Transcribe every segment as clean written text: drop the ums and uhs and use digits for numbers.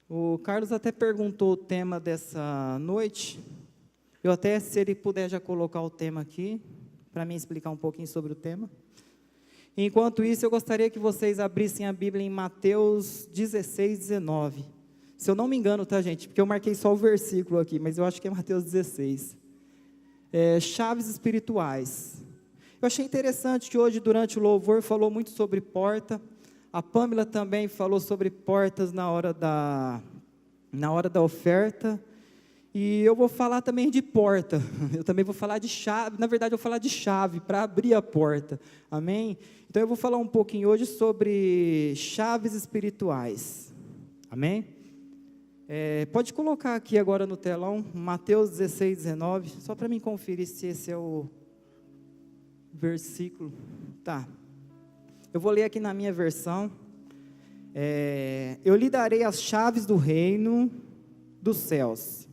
O Carlos até perguntou o tema dessa noite. Eu até, se ele puder já colocar o tema aqui, para mim explicar um pouquinho sobre o tema. Enquanto isso, eu gostaria que vocês abrissem a Bíblia em Mateus 16, 19. Se eu não me engano, tá, gente? Porque eu marquei só o versículo aqui, mas eu acho que é Mateus 16. Chaves espirituais. Eu achei interessante que hoje, durante o louvor, falou muito sobre porta. A Pâmela também falou sobre portas na hora da oferta. E eu vou falar também de porta. Eu também vou falar de chave. Na verdade, eu vou falar de chave para abrir a porta. Amém? Então, eu vou falar um pouquinho hoje sobre chaves espirituais. Amém? Pode colocar aqui agora no telão, Mateus 16, 19, só para mim conferir se esse é o versículo. Tá. Eu vou ler aqui na minha versão. Eu lhe darei as chaves do reino dos céus.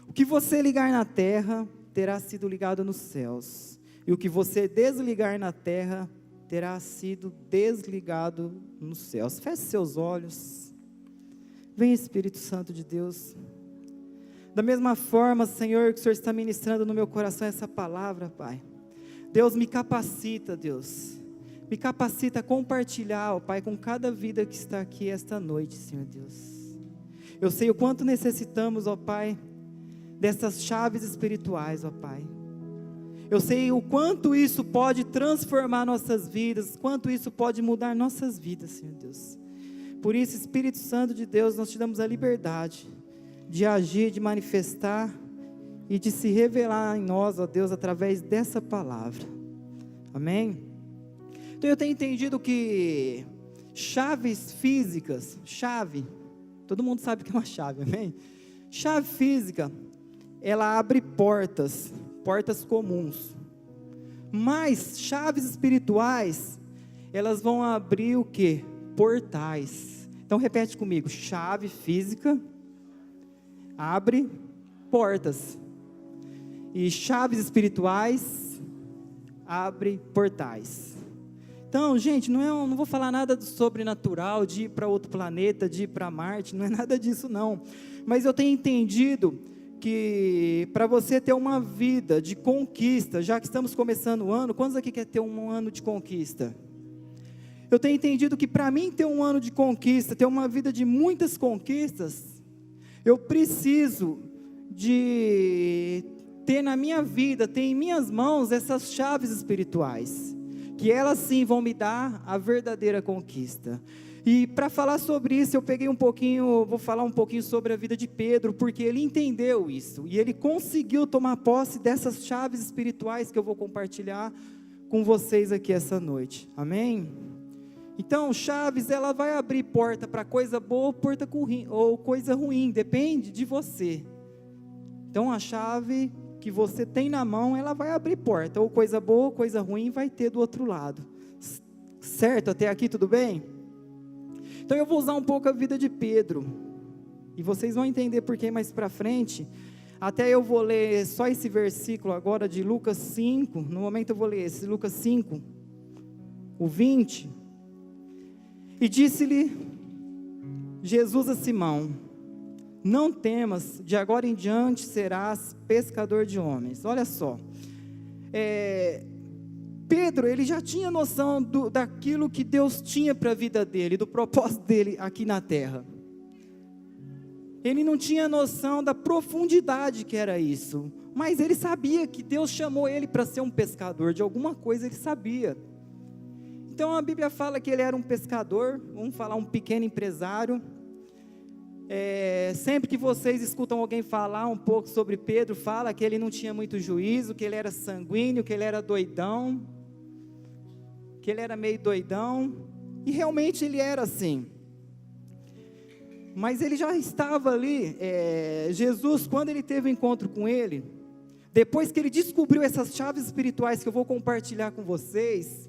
O que você ligar na terra, terá sido ligado nos céus. E o que você desligar na terra, terá sido desligado nos céus. Feche seus olhos. Vem, Espírito Santo de Deus. Da mesma forma, Senhor, que o Senhor está ministrando no meu coração essa palavra, Pai. Deus, me capacita, Deus. Me capacita a compartilhar, ó Pai, com cada vida que está aqui esta noite, Senhor Deus. Eu sei o quanto necessitamos, ó Pai, dessas chaves espirituais, ó Pai. Eu sei o quanto isso pode transformar nossas vidas, quanto isso pode mudar nossas vidas, Senhor Deus. Por isso, Espírito Santo de Deus, nós te damos a liberdade de agir, de manifestar e de se revelar em nós, ó Deus, através dessa palavra. Amém? Então, eu tenho entendido que chaves físicas, todo mundo sabe que é uma chave, amém? Chave física, ela abre portas comuns. Mas chaves espirituais, elas vão abrir o quê? Portais. Então repete comigo: chave física abre portas, e chaves espirituais abre portais. Então, gente, não vou falar nada do sobrenatural, de ir para outro planeta, de ir para Marte, não é nada disso não, mas eu tenho entendido que para você ter uma vida de conquista, já que estamos começando o ano, quantos aqui quer ter um ano de conquista? Eu tenho entendido que para mim ter um ano de conquista, ter uma vida de muitas conquistas, eu preciso de ter na minha vida, ter em minhas mãos essas chaves espirituais, que elas sim vão me dar a verdadeira conquista. E para falar sobre isso, vou falar um pouquinho sobre a vida de Pedro, porque ele entendeu isso, e ele conseguiu tomar posse dessas chaves espirituais que eu vou compartilhar com vocês aqui essa noite. Amém? Então, chaves, ela vai abrir porta para coisa boa ou coisa ruim, depende de você. Então, a chave que você tem na mão, ela vai abrir porta, ou coisa boa ou coisa ruim vai ter do outro lado. Certo? Até aqui tudo bem? Então, eu vou usar um pouco a vida de Pedro, e vocês vão entender por que mais para frente. Até eu vou ler só esse versículo agora de Lucas 5, no momento eu vou ler esse, Lucas 5, o 20. E disse-lhe Jesus a Simão: não temas, de agora em diante serás pescador de homens. Olha só, Pedro, ele já tinha noção daquilo que Deus tinha para a vida dele, do propósito dele aqui na terra. Ele não tinha noção da profundidade que era isso, mas ele sabia que Deus chamou ele para ser um pescador, de alguma coisa ele sabia. Então a Bíblia fala que ele era um pescador, vamos falar um pequeno empresário. Sempre que vocês escutam alguém falar um pouco sobre Pedro, fala que ele não tinha muito juízo, que ele era sanguíneo, que ele era doidão, que ele era meio doidão, e realmente ele era assim. Mas ele já estava ali, Jesus, quando ele teve um encontro com ele, depois que ele descobriu essas chaves espirituais que eu vou compartilhar com vocês,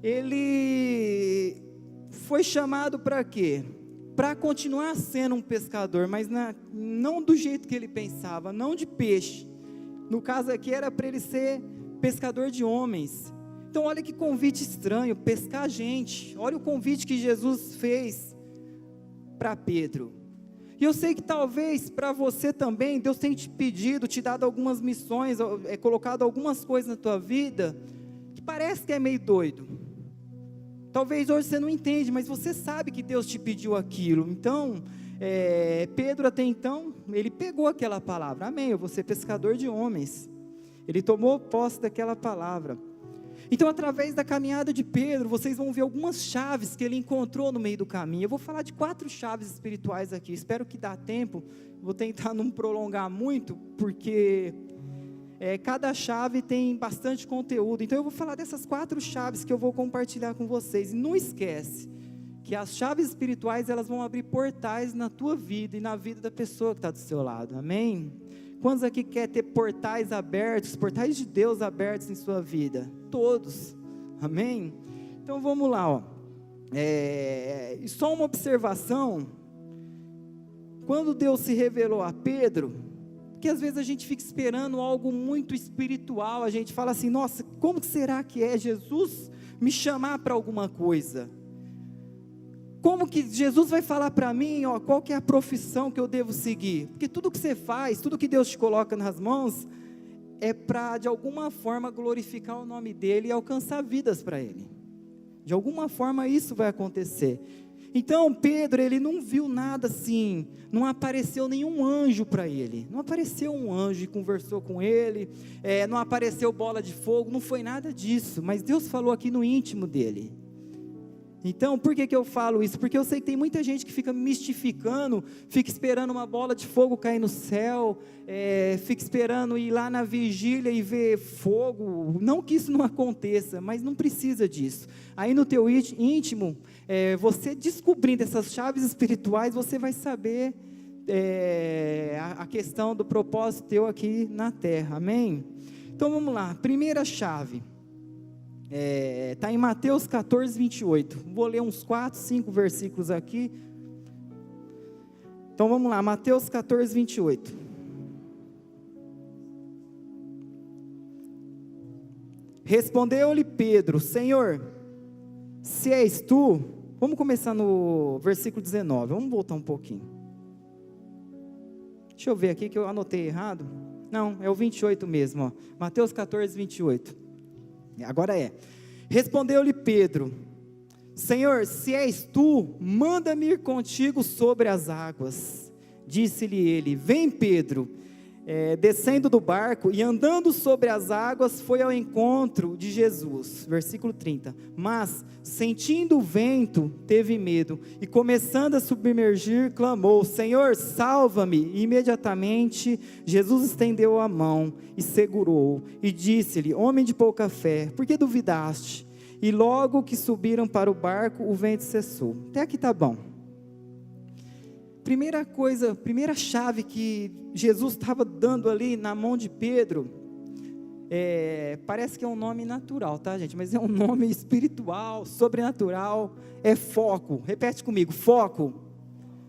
ele foi chamado para quê? Para continuar sendo um pescador, mas não do jeito que ele pensava, não de peixe. No caso aqui era para ele ser pescador de homens. Então olha que convite estranho, pescar gente. Olha o convite que Jesus fez para Pedro. E eu sei que talvez para você também, Deus tenha te pedido, te dado algumas missões, colocado algumas coisas na tua vida, que parece que é meio doido. Talvez hoje você não entende, mas você sabe que Deus te pediu aquilo. Então, Pedro até então, ele pegou aquela palavra, amém, eu vou ser pescador de homens. Ele tomou posse daquela palavra. Então, através da caminhada de Pedro, vocês vão ver algumas chaves que ele encontrou no meio do caminho. Eu vou falar de 4 chaves espirituais aqui, espero que dá tempo, vou tentar não prolongar muito, porque cada chave tem bastante conteúdo. Então, eu vou falar dessas 4 chaves que eu vou compartilhar com vocês. E não esquece que as chaves espirituais, elas vão abrir portais na tua vida e na vida da pessoa que está do seu lado, amém? Quantos aqui quer ter portais abertos, portais de Deus abertos em sua vida? Todos, amém? Então vamos lá, ó. Só uma observação, quando Deus se revelou a Pedro, que às vezes a gente fica esperando algo muito espiritual, a gente fala assim, nossa, como será que é Jesus me chamar para alguma coisa? Como que Jesus vai falar para mim, ó, qual que é a profissão que eu devo seguir? Porque tudo que você faz, tudo que Deus te coloca nas mãos, é para de alguma forma glorificar o nome dEle e alcançar vidas para Ele. De alguma forma isso vai acontecer. Então Pedro, ele não viu nada assim, não apareceu nenhum anjo para ele, não apareceu um anjo e conversou com ele, não apareceu bola de fogo, não foi nada disso, mas Deus falou aqui no íntimo dele. Então, por que eu falo isso? Porque eu sei que tem muita gente que fica mistificando, fica esperando uma bola de fogo cair no céu, fica esperando ir lá na vigília e ver fogo, não que isso não aconteça, mas não precisa disso. Aí no teu íntimo, você descobrindo essas chaves espirituais, você vai saber a questão do propósito teu aqui na terra, amém? Então vamos lá, primeira chave. Está em Mateus 14, 28, vou ler uns 4, 5 versículos aqui, então vamos lá, Mateus 14, 28, respondeu-lhe Pedro, Senhor, se és tu, vamos começar no versículo 19, vamos voltar um pouquinho, deixa eu ver aqui que eu anotei errado, não, é o 28 mesmo, ó. Mateus 14, 28, agora respondeu-lhe Pedro, Senhor, se és tu, manda-me ir contigo sobre as águas. Disse-lhe ele, vem Pedro, descendo do barco e andando sobre as águas, foi ao encontro de Jesus, versículo 30, mas sentindo o vento, teve medo, e começando a submergir, clamou, Senhor, salva-me, e imediatamente Jesus estendeu a mão, e segurou, e disse-lhe, homem de pouca fé, por que duvidaste? E logo que subiram para o barco, o vento cessou. Até aqui está bom. Primeira coisa, primeira chave que Jesus estava dando ali na mão de Pedro, parece que é um nome natural, tá gente? Mas é um nome espiritual, sobrenatural, é foco. Repete comigo, foco.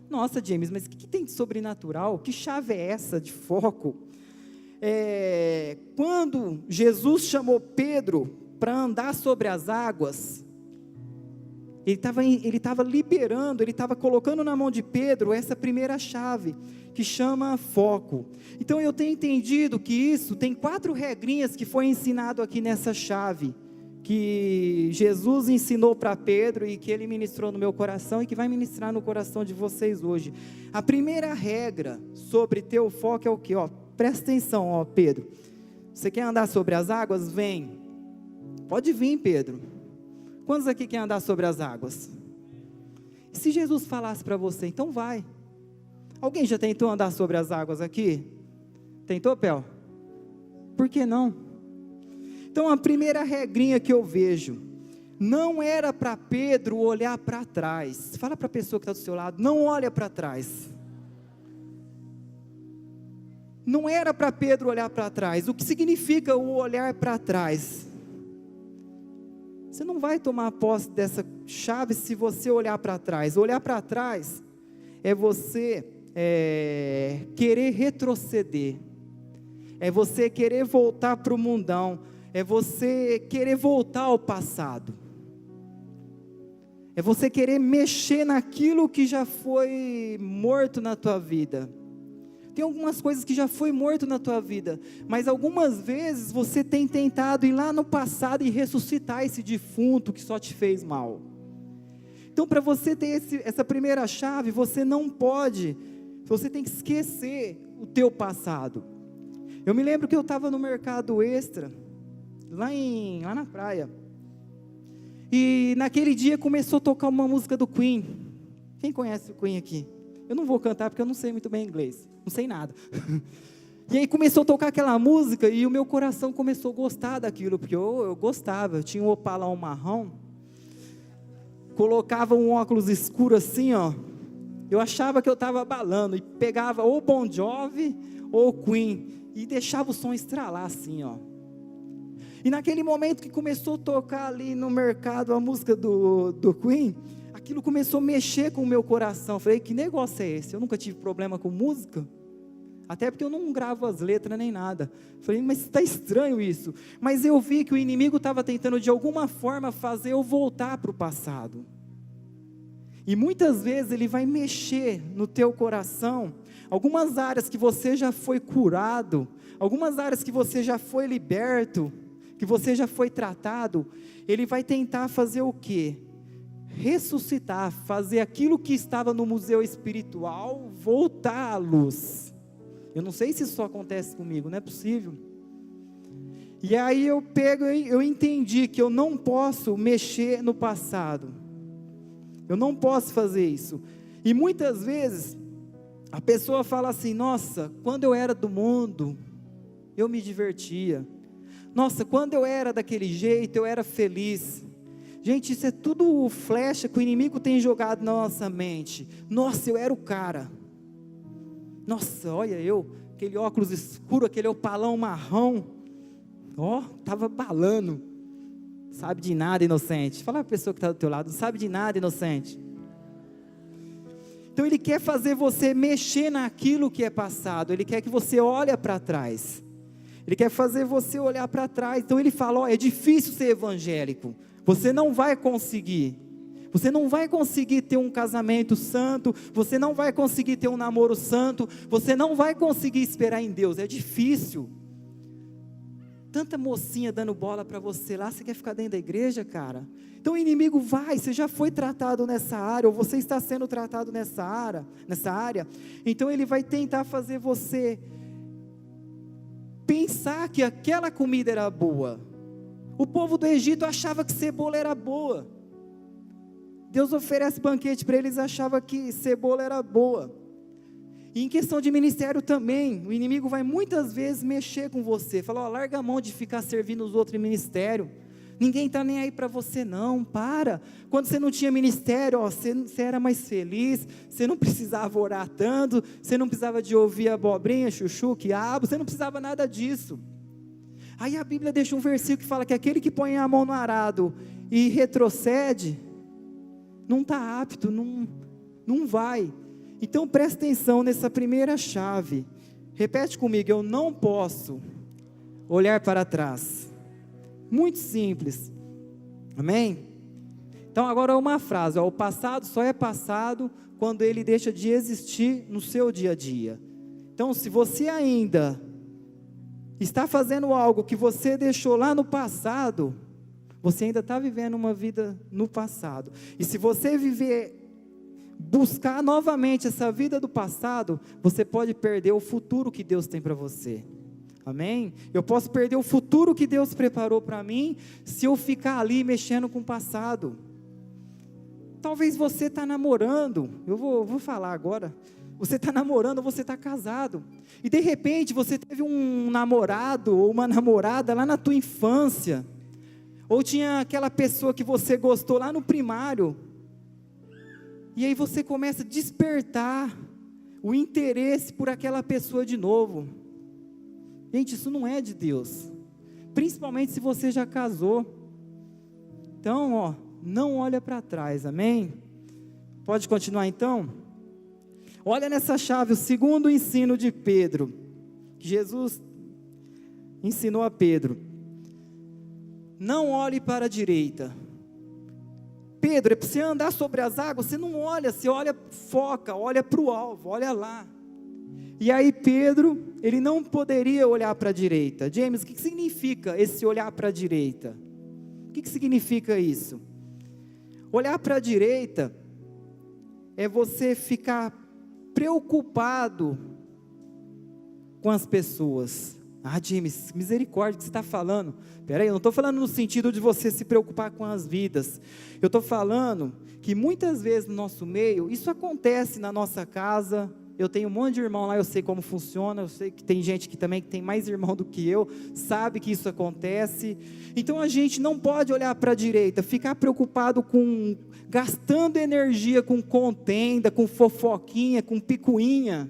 Nossa James, mas o que tem de sobrenatural? Que chave é essa de foco? Quando Jesus chamou Pedro para andar sobre as águas, ele estava liberando, ele estava colocando na mão de Pedro essa primeira chave, que chama foco. Então eu tenho entendido que isso, tem 4 regrinhas que foi ensinado aqui nessa chave, que Jesus ensinou para Pedro e que ele ministrou no meu coração e que vai ministrar no coração de vocês hoje. A primeira regra sobre ter o foco é o que? Presta atenção, Pedro, você quer andar sobre as águas? Vem, pode vir Pedro. Quantos aqui querem andar sobre as águas? E se Jesus falasse para você, então vai. Alguém já tentou andar sobre as águas aqui? Tentou, Pel? Por que não? Então a primeira regrinha que eu vejo, não era para Pedro olhar para trás. Fala para a pessoa que está do seu lado, não olha para trás. Não era para Pedro olhar para trás. O que significa o olhar para trás? Você não vai tomar posse dessa chave se você olhar para trás. Olhar para trás é você querer retroceder, é você querer voltar para o mundão, é você querer voltar ao passado, É você querer mexer naquilo que já foi morto na tua vida. Tem algumas coisas que já foi morto na tua vida, mas algumas vezes você tem tentado ir lá no passado e ressuscitar esse defunto que só te fez mal. Então, para você ter essa primeira chave, você tem que esquecer o teu passado. Eu me lembro que eu estava no Mercado Extra, lá na praia, e naquele dia começou a tocar uma música do Queen. Quem conhece o Queen aqui? Eu não vou cantar porque eu não sei muito bem inglês, não sei nada. E aí começou a tocar aquela música e o meu coração começou a gostar daquilo, porque eu gostava, eu tinha um opalão marrom, colocava um óculos escuro assim, ó, eu achava que eu estava balando, e pegava ou Bon Jovi ou Queen, e deixava o som estralar assim, ó. E naquele momento que começou a tocar ali no mercado a música do Queen, aquilo começou a mexer com o meu coração. Eu falei, que negócio é esse? Eu nunca tive problema com música, até porque eu não gravo as letras nem nada. Eu falei, mas está estranho isso. Mas eu vi que o inimigo estava tentando de alguma forma fazer eu voltar para o passado. E muitas vezes ele vai mexer no teu coração, algumas áreas que você já foi curado, algumas áreas que você já foi liberto, que você já foi tratado, ele vai tentar fazer o quê? Ressuscitar, fazer aquilo que estava no museu espiritual, voltar à luz. Eu não sei se isso só acontece comigo, não é possível. E aí eu entendi que eu não posso mexer no passado, eu não posso fazer isso. E muitas vezes, a pessoa fala assim, nossa, quando eu era do mundo, eu me divertia. Nossa, quando eu era daquele jeito, eu era feliz. Gente, isso é tudo flecha que o inimigo tem jogado na nossa mente. Nossa, eu era o cara. Nossa, olha aquele óculos escuro, aquele opalão marrom. Estava balando. Sabe de nada, inocente. Fala para a pessoa que está do teu lado, não sabe de nada, inocente. Então ele quer fazer você mexer naquilo que é passado. Ele quer que você olhe para trás. Ele quer fazer você olhar para trás. Então ele fala, é difícil ser evangélico. Você não vai conseguir. Você não vai conseguir ter um casamento santo. Você não vai conseguir ter um namoro santo. Você não vai conseguir esperar em Deus. É difícil. Tanta mocinha dando bola para você lá, você quer ficar dentro da igreja, cara? Então o inimigo você já foi tratado nessa área, ou você está sendo tratado nessa área, então ele vai tentar fazer você pensar que aquela comida era boa. O povo do Egito achava que cebola era boa. Deus oferece banquete para eles, achava que cebola era boa. E em questão de ministério também, o inimigo vai muitas vezes mexer com você, falar, larga a mão de ficar servindo os outros em ministério, ninguém está nem aí para você não, para, quando você não tinha ministério, você era mais feliz, você não precisava orar tanto, você não precisava de ouvir abobrinha, chuchu, quiabo, você não precisava nada disso. Aí a Bíblia deixa um versículo que fala que aquele que põe a mão no arado e retrocede, não está apto, não vai. Então presta atenção nessa primeira chave, repete comigo, eu não posso olhar para trás, muito simples, amém? Então agora uma frase, o passado só é passado quando ele deixa de existir no seu dia a dia. Então se você ainda está fazendo algo que você deixou lá no passado, você ainda está vivendo uma vida no passado, e se você buscar novamente essa vida do passado, você pode perder o futuro que Deus tem para você, amém? Eu posso perder o futuro que Deus preparou para mim, se eu ficar ali mexendo com o passado. Talvez você está namorando, eu vou falar agora, você está namorando ou você está casado, e de repente você teve um namorado ou uma namorada lá na tua infância, ou tinha aquela pessoa que você gostou lá no primário, e aí você começa a despertar o interesse por aquela pessoa de novo. Gente, isso não é de Deus, principalmente se você já casou. Então, não olha para trás, amém? Pode continuar então? Olha nessa chave, o segundo ensino de Pedro, que Jesus ensinou a Pedro. Não olhe para a direita, Pedro, é para você andar sobre as águas, você não olha, você olha, foca, olha para o alvo, olha lá. E aí Pedro, ele não poderia olhar para a direita. James, o que significa esse olhar para a direita? O que significa isso? Olhar para a direita é você ficar preocupado com as pessoas. Ah, James, misericórdia, o que você está falando? Espera aí, eu não estou falando no sentido de você se preocupar com as vidas. Eu estou falando que muitas vezes no nosso meio, isso acontece na nossa casa. Eu tenho um monte de irmão lá, eu sei como funciona, eu sei que tem gente que também tem mais irmão do que eu, sabe que isso acontece. Então a gente não pode olhar para a direita, ficar preocupado com, gastando energia com contenda, com fofoquinha, com picuinha.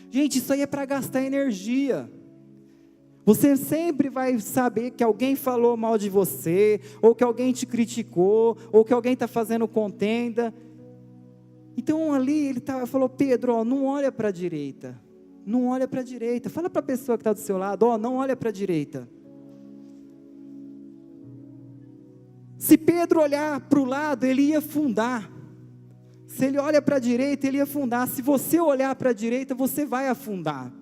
Gente, isso aí é para gastar energia. Você sempre vai saber que alguém falou mal de você, ou que alguém te criticou, ou que alguém está fazendo contenda. Então ali ele falou, Pedro, ó, não olha para a direita, não olha para a direita, fala para a pessoa que está do seu lado, ó, não olha para a direita. Se Pedro olhar para o lado, ele ia afundar. Se ele olha para a direita, ele ia afundar. Se você olhar para a direita, você vai afundar.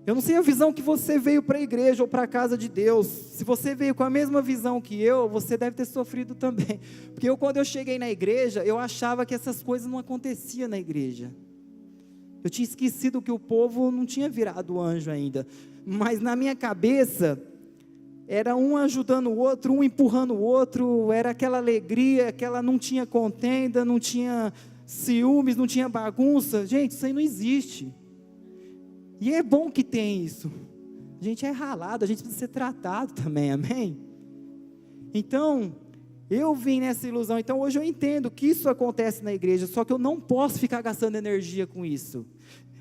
Eu não sei a visão que você veio para a igreja ou para a casa de Deus. Se você veio com a mesma visão que eu, você deve ter sofrido também. Porque quando eu cheguei na igreja, eu achava que essas coisas não aconteciam na igreja. Eu tinha esquecido que o povo não tinha virado anjo ainda. Mas na minha cabeça, era um ajudando o outro, um empurrando o outro, era aquela alegria, não tinha contenda, não tinha ciúmes, não tinha bagunça. Gente, isso aí não existe. E é bom que tem isso. A gente é ralado, a gente precisa ser tratado também, amém? Então, eu vim nessa ilusão. Então, hoje eu entendo que isso acontece na igreja, só que eu não posso ficar gastando energia com isso.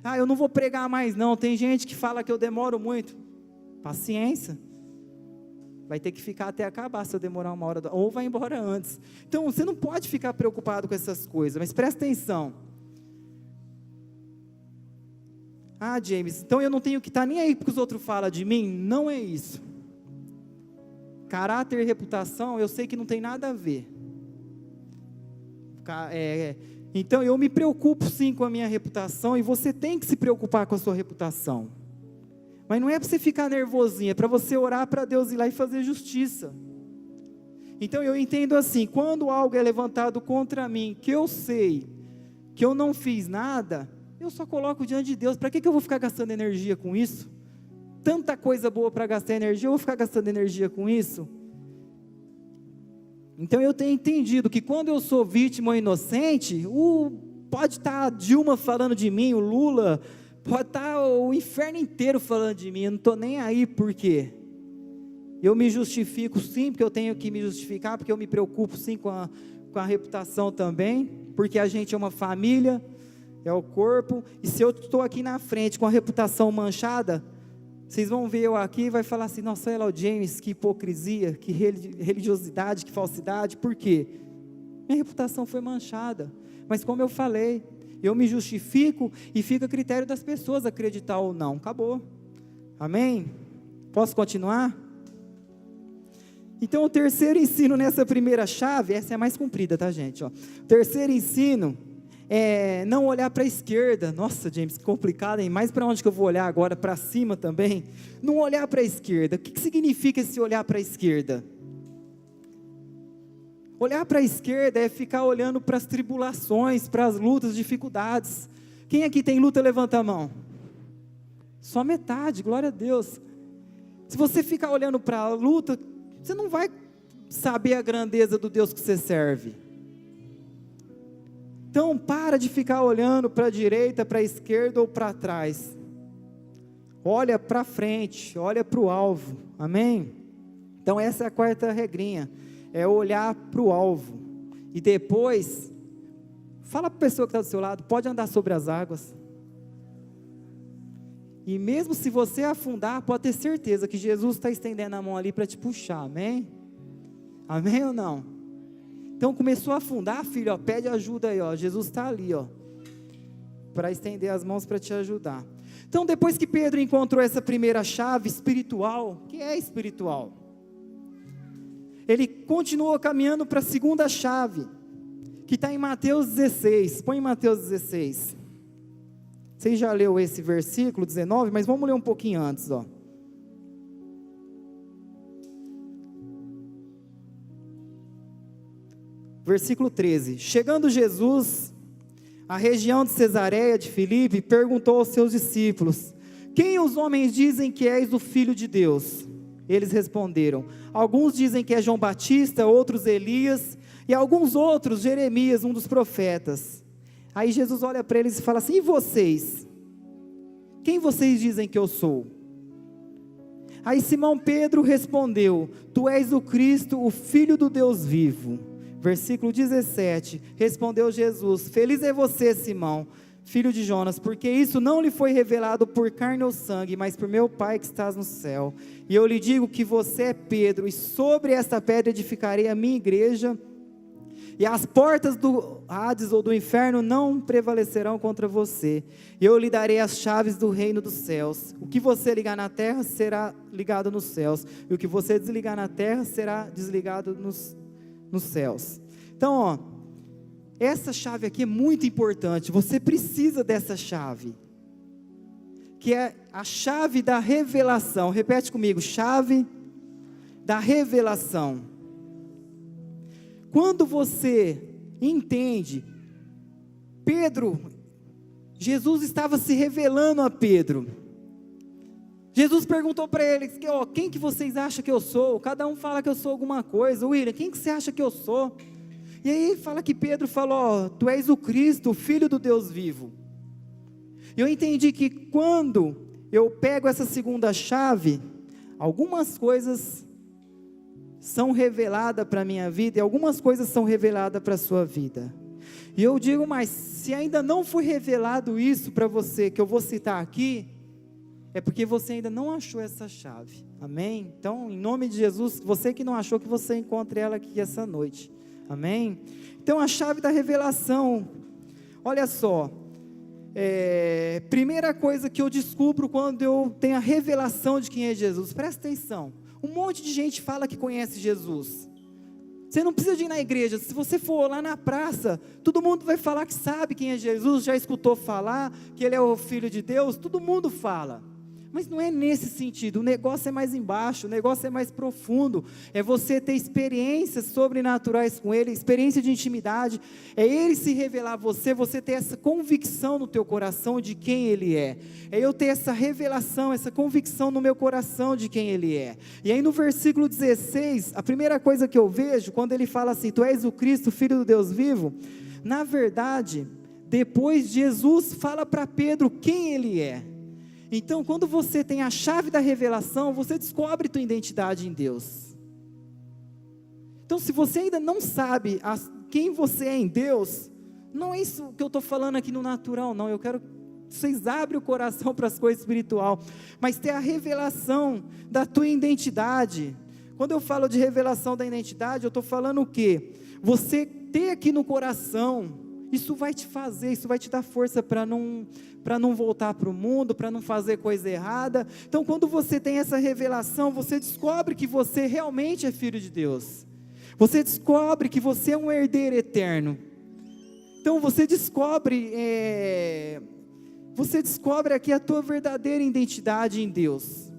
Ah, eu não vou pregar mais não. Tem gente que fala que eu demoro muito. Paciência. Vai ter que ficar até acabar se eu demorar uma hora, ou vai embora antes. Então, você não pode ficar preocupado com essas coisas, mas presta atenção. Ah, James, então eu não tenho que estar nem aí porque os outros falam de mim? Não é isso. Caráter e reputação, eu sei que não tem nada a ver. Então eu me preocupo sim com a minha reputação, e você tem que se preocupar com a sua reputação. Mas não é para você ficar nervosinho, é para você orar para Deus ir lá e fazer justiça. Então eu entendo assim, quando algo é levantado contra mim, que eu sei que eu não fiz nada, eu só coloco diante de Deus. Para que eu vou ficar gastando energia com isso? Tanta coisa boa para gastar energia, eu vou ficar gastando energia com isso? Então eu tenho entendido que quando eu sou vítima ou inocente, pode estar a Dilma falando de mim, o Lula, pode estar o inferno inteiro falando de mim, eu não estou nem aí. Por quê? Eu me justifico sim, porque eu tenho que me justificar, porque eu me preocupo sim com a reputação também, porque a gente é uma família, é o corpo, e se eu estou aqui na frente com a reputação manchada, vocês vão ver eu aqui e vai falar assim, nossa, olha lá o James, que hipocrisia, que religiosidade, que falsidade. Por quê? Minha reputação foi manchada, mas como eu falei, eu me justifico e fica a critério das pessoas acreditar ou não, acabou, amém? Posso continuar? Então o terceiro ensino nessa primeira chave, essa é a mais comprida, tá gente? Ó. O terceiro ensino é não olhar para a esquerda. Nossa, James, que complicado, hein? Mas para onde que eu vou olhar agora? Para cima também? Não olhar para a esquerda. O que significa esse olhar para a esquerda? Olhar para a esquerda é ficar olhando para as tribulações, para as lutas, dificuldades. Quem aqui tem luta, levanta a mão. Só metade, glória a Deus. Se você ficar olhando para a luta, você não vai saber a grandeza do Deus que você serve. Então, para de ficar olhando para a direita, para a esquerda ou para trás. Olha para frente, olha para o alvo, amém? Então, essa é a quarta regrinha, é olhar para o alvo. E depois, fala para a pessoa que está do seu lado, pode andar sobre as águas. E mesmo se você afundar, pode ter certeza que Jesus está estendendo a mão ali para te puxar, amém? Amém ou não? Então começou a afundar, filho, ó, pede ajuda aí, ó, Jesus está ali, ó, para estender as mãos para te ajudar. Então depois que Pedro encontrou essa primeira chave espiritual, que é espiritual? ele continua caminhando para a segunda chave, que está em Mateus 16, põe em Mateus 16, você já leu esse versículo 19, mas vamos ler um pouquinho antes, ó. Versículo 13, chegando Jesus à região de Cesareia de Filipe, perguntou aos seus discípulos, quem os homens dizem que és o Filho de Deus? Eles responderam, alguns dizem que é João Batista, outros Elias, e alguns outros, Jeremias, um dos profetas. Aí Jesus olha para eles e fala assim, e vocês? Quem vocês dizem que eu sou? Aí Simão Pedro respondeu, tu és o Cristo, o Filho do Deus vivo. Versículo 17, respondeu Jesus, feliz é você, Simão, filho de Jonas, porque isso não lhe foi revelado por carne ou sangue, mas por meu Pai que estás no céu. E eu lhe digo que você é Pedro, e sobre esta pedra edificarei a minha igreja, e as portas do Hades ou do inferno não prevalecerão contra você. Eu lhe darei as chaves do reino dos céus. O que você ligar na terra será ligado nos céus, e o que você desligar na terra será desligado nos céus. Então, ó, essa chave aqui é muito importante, você precisa dessa chave, que é a chave da revelação. Repete comigo, chave da revelação. Quando você entende, Jesus estava se revelando a Pedro. Jesus perguntou para eles, quem que vocês acham que eu sou? Cada um fala que eu sou alguma coisa. William, quem que você acha que eu sou? E aí fala que Pedro falou, tu és o Cristo, o Filho do Deus vivo. E eu entendi que quando eu pego essa segunda chave, algumas coisas são reveladas para a minha vida, e algumas coisas são reveladas para a sua vida. E eu digo, mas se ainda não foi revelado isso para você, que eu vou citar aqui, é porque você ainda não achou essa chave, amém? Então, em nome de Jesus, você que não achou, que você encontre ela aqui essa noite, amém? Então, a chave da revelação, olha só, primeira coisa que eu descubro quando eu tenho a revelação de quem é Jesus, presta atenção, um monte de gente fala que conhece Jesus, você não precisa de ir na igreja, se você for lá na praça, todo mundo vai falar que sabe quem é Jesus, já escutou falar, que Ele é o Filho de Deus, todo mundo fala, mas não é nesse sentido, o negócio é mais embaixo, o negócio é mais profundo, é você ter experiências sobrenaturais com Ele, experiência de intimidade, é Ele se revelar a você, você ter essa convicção no teu coração de quem Ele é eu ter essa revelação, essa convicção no meu coração de quem Ele é. E aí no versículo 16, a primeira coisa que eu vejo, quando Ele fala assim, tu és o Cristo, Filho do Deus vivo, na verdade, depois Jesus fala para Pedro quem Ele é. Então, quando você tem a chave da revelação, você descobre tua identidade em Deus. Então, se você ainda não sabe quem você é em Deus, não é isso que eu estou falando aqui no natural, não. Eu quero que vocês abrem o coração para as coisas espirituais, mas ter a revelação da tua identidade. Quando eu falo de revelação da identidade, eu estou falando o quê? Você ter aqui no coração, isso vai te fazer, isso vai te dar força para não voltar para o mundo, para não fazer coisa errada. Então, quando você tem essa revelação, você descobre que você realmente é filho de Deus. Você descobre que você é um herdeiro eterno. Então, você descobre aqui a tua verdadeira identidade em Deus.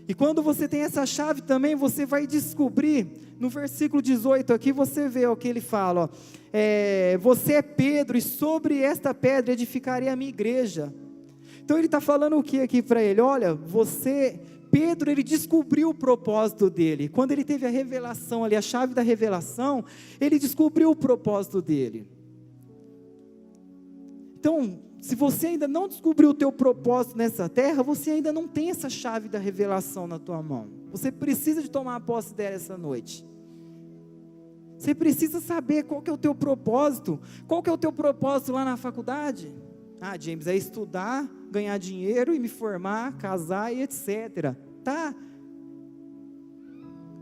E quando você tem essa chave também, você vai descobrir, no versículo 18 aqui, você vê o que ele fala, ó, você é Pedro, e sobre esta pedra edificarei a minha igreja. Então ele está falando o que aqui para ele? Olha, Pedro, ele descobriu o propósito dele, quando ele teve a revelação ali, a chave da revelação, ele descobriu o propósito dele. Então, se você ainda não descobriu o teu propósito nessa terra, você ainda não tem essa chave da revelação na tua mão. Você precisa de tomar posse dela essa noite. Você precisa saber qual que é o teu propósito. Qual que é o teu propósito lá na faculdade? James, é estudar, ganhar dinheiro e me formar, casar e etc. Tá?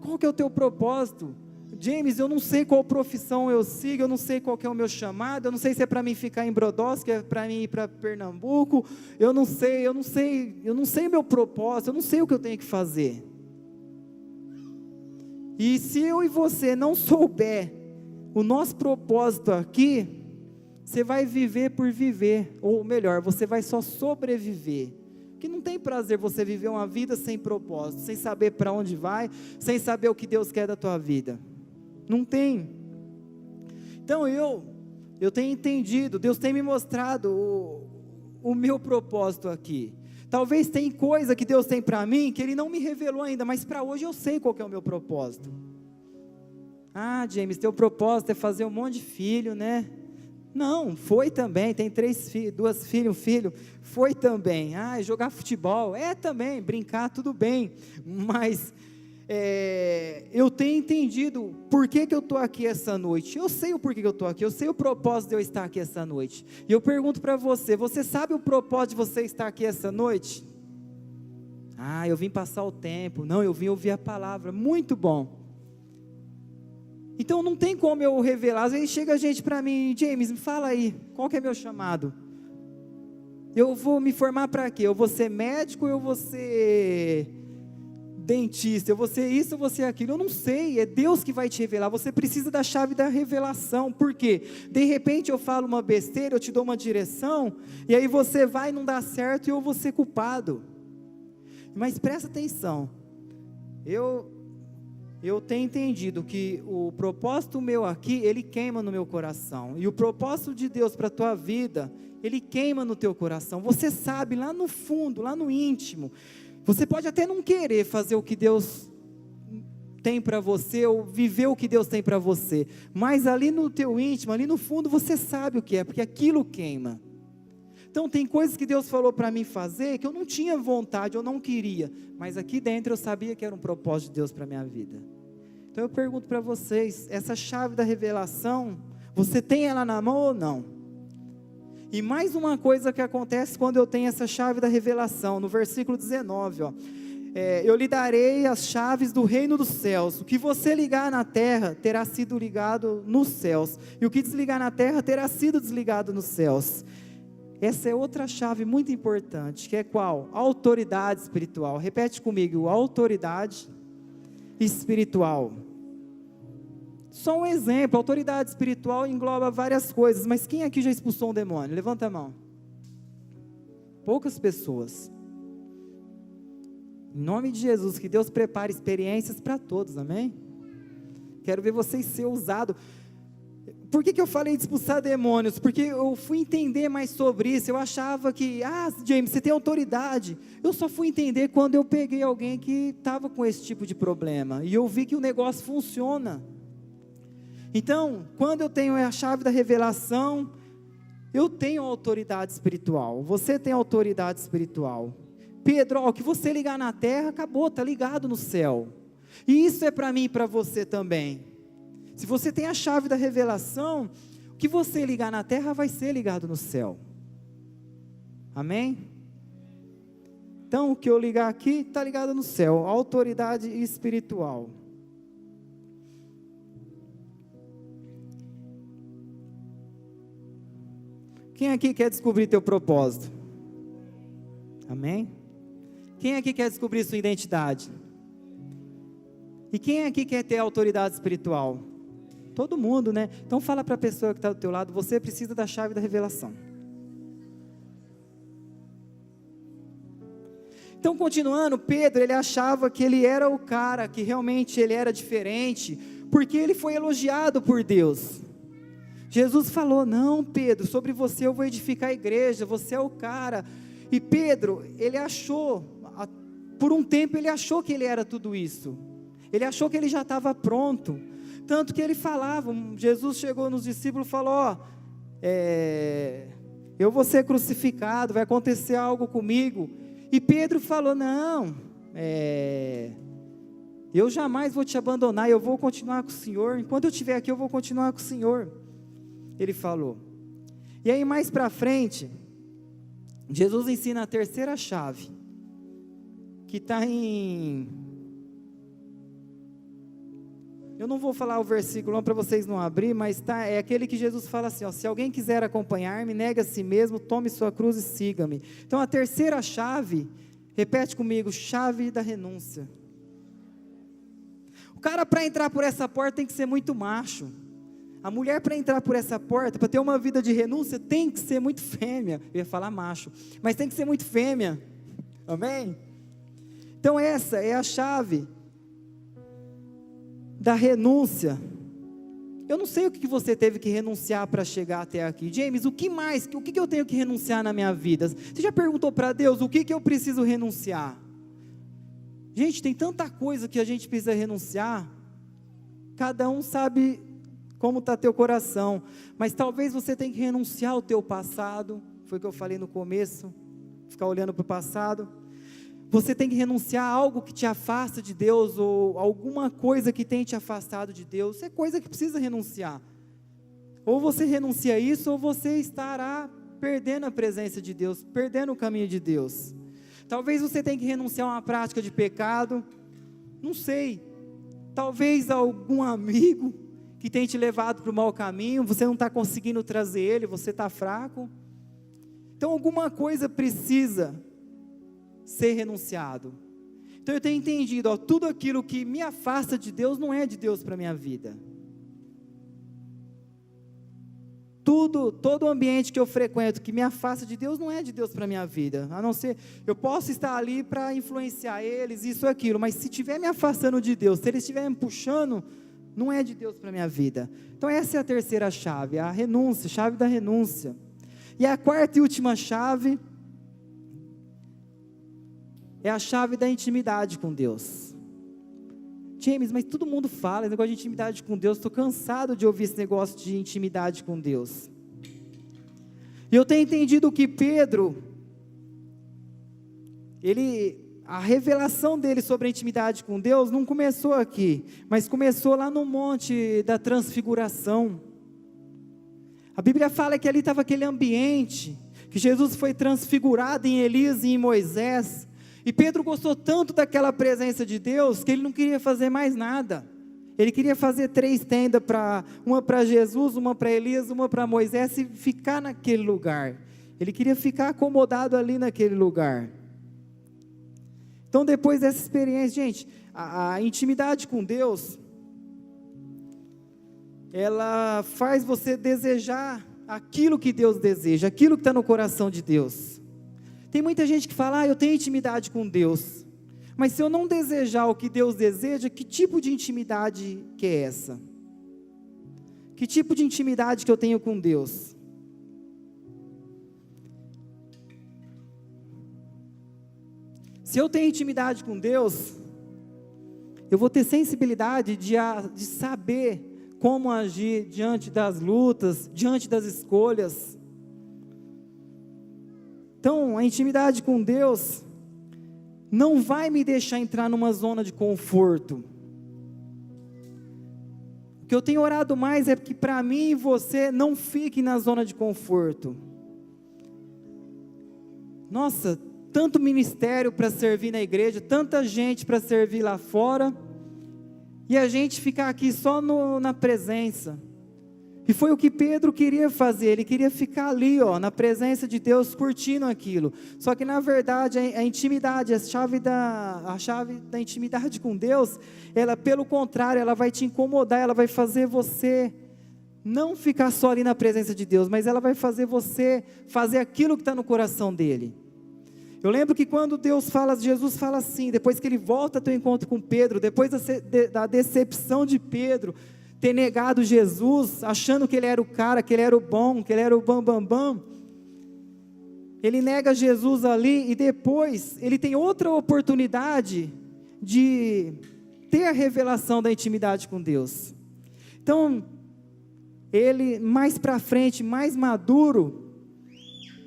Qual que é o teu propósito? James, eu não sei qual profissão eu sigo, eu não sei qual que é o meu chamado, eu não sei se é para mim ficar em Brodowski, é para mim ir para Pernambuco, eu não sei o meu propósito, eu não sei o que eu tenho que fazer. E se eu e você não souber o nosso propósito aqui, você vai viver por viver, ou melhor, você vai só sobreviver. Que não tem prazer você viver uma vida sem propósito, sem saber para onde vai, sem saber o que Deus quer da tua vida. Não tem. Então eu tenho entendido, Deus tem me mostrado o meu propósito aqui. Talvez tem coisa que Deus tem para mim, que Ele não me revelou ainda, mas para hoje eu sei qual que é o meu propósito. Ah, James, teu propósito é fazer um monte de filho, né? Não, foi também, tem 3 filhos, 2 filhas, 1 filho, foi também. Ah, jogar futebol, também, brincar, tudo bem, mas eu tenho entendido por que eu estou aqui essa noite. Eu sei o porquê que eu estou aqui, eu sei o propósito de eu estar aqui essa noite. E eu pergunto para você, você sabe o propósito de você estar aqui essa noite? Ah, eu vim passar o tempo, não, eu vim ouvir a palavra, muito bom. Então não tem como eu revelar. Às vezes chega gente para mim, James, me fala aí, qual que é meu chamado? Eu vou me formar para quê? Eu vou ser médico, eu vou ser dentista, eu vou ser isso, eu vou ser aquilo. Eu não sei, é Deus que vai te revelar. Você precisa da chave da revelação. Por quê? De repente eu falo uma besteira, eu te dou uma direção, e aí você vai e não dá certo e eu vou ser culpado. Mas presta atenção, eu tenho entendido que o propósito meu aqui, ele queima no meu coração, e o propósito de Deus para a tua vida, ele queima no teu coração. Você sabe, lá no fundo, lá no íntimo, você pode até não querer fazer o que Deus tem para você, ou viver o que Deus tem para você, mas ali no teu íntimo, ali no fundo, você sabe o que é, porque aquilo queima. Então tem coisas que Deus falou para mim fazer, que eu não tinha vontade, eu não queria, mas aqui dentro eu sabia que era um propósito de Deus para a minha vida. Então eu pergunto para vocês, essa chave da revelação, você tem ela na mão ou não? E mais uma coisa que acontece quando eu tenho essa chave da revelação, no versículo 19, eu lhe darei as chaves do reino dos céus. O que você ligar na terra, terá sido ligado nos céus, e o que desligar na terra, terá sido desligado nos céus. Essa é outra chave muito importante, que é qual? Autoridade espiritual. Repete comigo, autoridade espiritual. Só um exemplo, autoridade espiritual engloba várias coisas, mas quem aqui já expulsou um demônio? Levanta a mão. Poucas pessoas. Em nome de Jesus, que Deus prepare experiências para todos, amém? Quero ver vocês ser usados. Por que eu falei de expulsar demônios? Porque eu fui entender mais sobre isso. Eu achava que, James, você tem autoridade. Eu só fui entender quando eu peguei alguém que estava com esse tipo de problema, e eu vi que o negócio funciona. Então, quando eu tenho a chave da revelação, eu tenho autoridade espiritual. Você tem autoridade espiritual. Pedro, o que você ligar na terra, acabou, está ligado no céu. E isso é para mim e para você também. Se você tem a chave da revelação, o que você ligar na terra vai ser ligado no céu. Amém? Então, o que eu ligar aqui está ligado no céu. Autoridade espiritual. Quem aqui quer descobrir teu propósito? Amém? Quem aqui quer descobrir sua identidade? E quem aqui quer ter autoridade espiritual? Todo mundo, né? Então fala para a pessoa que está do teu lado, você precisa da chave da revelação. Então, continuando, Pedro, ele achava que ele era o cara, que realmente ele era diferente, porque ele foi elogiado por Deus. Jesus falou, não, Pedro, sobre você eu vou edificar a igreja, você é o cara. E Pedro, ele achou, por um tempo ele achou que ele era tudo isso. Ele achou que ele já estava pronto. Tanto que ele falava, Jesus chegou nos discípulos e falou, eu vou ser crucificado, vai acontecer algo comigo. E Pedro falou, não, eu jamais vou te abandonar, eu vou continuar com o Senhor, enquanto eu estiver aqui eu vou continuar com o Senhor. Ele falou. E aí mais para frente, Jesus ensina a terceira chave, que está eu não vou falar o versículo para vocês não abrir, mas é aquele que Jesus fala assim, se alguém quiser acompanhar-me, negue a si mesmo, tome sua cruz e siga-me. Então a terceira chave, repete comigo, chave da renúncia. O cara, para entrar por essa porta, tem que ser muito macho. A mulher, para entrar por essa porta, para ter uma vida de renúncia, tem que ser muito fêmea. Eu ia falar macho, mas tem que ser muito fêmea. Amém? Então essa é a chave da renúncia. Eu não sei o que você teve que renunciar para chegar até aqui. James, o que mais? O que eu tenho que renunciar na minha vida? Você já perguntou para Deus o que eu preciso renunciar? Gente, tem tanta coisa que a gente precisa renunciar. Cada um sabe como está teu coração. Mas talvez você tenha que renunciar ao teu passado. Foi o que eu falei no começo. Ficar olhando para o passado. Você tem que renunciar a algo que te afasta de Deus, ou alguma coisa que tem te afastado de Deus. Isso é coisa que precisa renunciar. Ou você renuncia a isso, ou você estará perdendo a presença de Deus, perdendo o caminho de Deus. Talvez você tenha que renunciar a uma prática de pecado, não sei. Talvez algum amigo que tem te levado para o mau caminho, você não está conseguindo trazer ele, você está fraco. Então alguma coisa precisa ser renunciado. Então eu tenho entendido, tudo aquilo que me afasta de Deus, não é de Deus para a minha vida. Todo o ambiente que eu frequento, que me afasta de Deus, não é de Deus para a minha vida. A não ser, eu posso estar ali para influenciar eles, isso ou aquilo, mas se estiver me afastando de Deus, se eles estiverem me puxando, não é de Deus para a minha vida. Então essa é a terceira chave, a renúncia, chave da renúncia. E a quarta e última chave é a chave da intimidade com Deus. James, mas todo mundo fala esse negócio de intimidade com Deus, estou cansado de ouvir esse negócio de intimidade com Deus. E eu tenho entendido que Pedro, a revelação dele sobre a intimidade com Deus não começou aqui, mas começou lá no Monte da Transfiguração. A Bíblia fala que ali estava aquele ambiente, que Jesus foi transfigurado em Elias e em Moisés, e Pedro gostou tanto daquela presença de Deus, que ele não queria fazer mais nada. Ele queria fazer 3 tendas, uma para Jesus, uma para Elias, uma para Moisés, e ficar naquele lugar. Ele queria ficar acomodado ali naquele lugar. Então depois dessa experiência, gente, a intimidade com Deus, ela faz você desejar aquilo que Deus deseja, aquilo que está no coração de Deus. Tem muita gente que fala, eu tenho intimidade com Deus, mas se eu não desejar o que Deus deseja, que tipo de intimidade que é essa? Que tipo de intimidade que eu tenho com Deus? Se eu tenho intimidade com Deus, eu vou ter sensibilidade de saber como agir diante das lutas, diante das escolhas. Então, a intimidade com Deus não vai me deixar entrar numa zona de conforto. O que eu tenho orado mais é que para mim e você não fique na zona de conforto. Nossa, tanto ministério para servir na igreja, tanta gente para servir lá fora, e a gente ficar aqui só na presença. E foi o que Pedro queria fazer, ele queria ficar ali, na presença de Deus, curtindo aquilo. Só que na verdade a intimidade, a chave da intimidade com Deus, ela pelo contrário, ela vai te incomodar, ela vai fazer você não ficar só ali na presença de Deus, mas ela vai fazer você fazer aquilo que está no coração dele. Eu lembro que quando Jesus fala assim, depois que ele volta a ter um encontro com Pedro, depois da decepção de Pedro, ter negado Jesus, achando que ele era o cara, que ele era o bom, que ele era o bam. Ele nega Jesus ali e depois ele tem outra oportunidade de ter a revelação da intimidade com Deus. Então, ele mais para frente, mais maduro,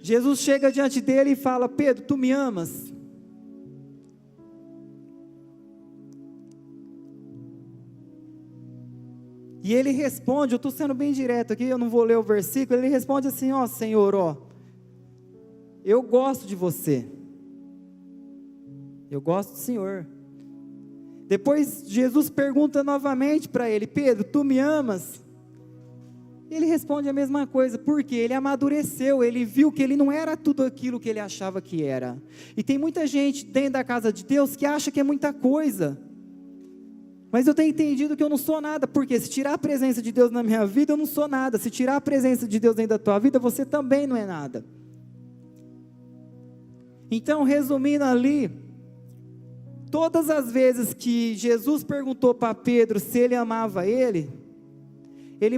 Jesus chega diante dele e fala, Pedro, tu me amas? E ele responde, eu estou sendo bem direto aqui, eu não vou ler o versículo, ele responde assim, Senhor, eu gosto de você, eu gosto do Senhor. Depois Jesus pergunta novamente para ele, Pedro, tu me amas? Ele responde a mesma coisa, porque ele amadureceu, ele viu que ele não era tudo aquilo que ele achava que era. E tem muita gente dentro da casa de Deus que acha que é muita coisa. Mas eu tenho entendido que eu não sou nada, porque se tirar a presença de Deus na minha vida, eu não sou nada. Se tirar a presença de Deus dentro da tua vida, você também não é nada. Então, resumindo ali, todas as vezes que Jesus perguntou para Pedro se ele amava ele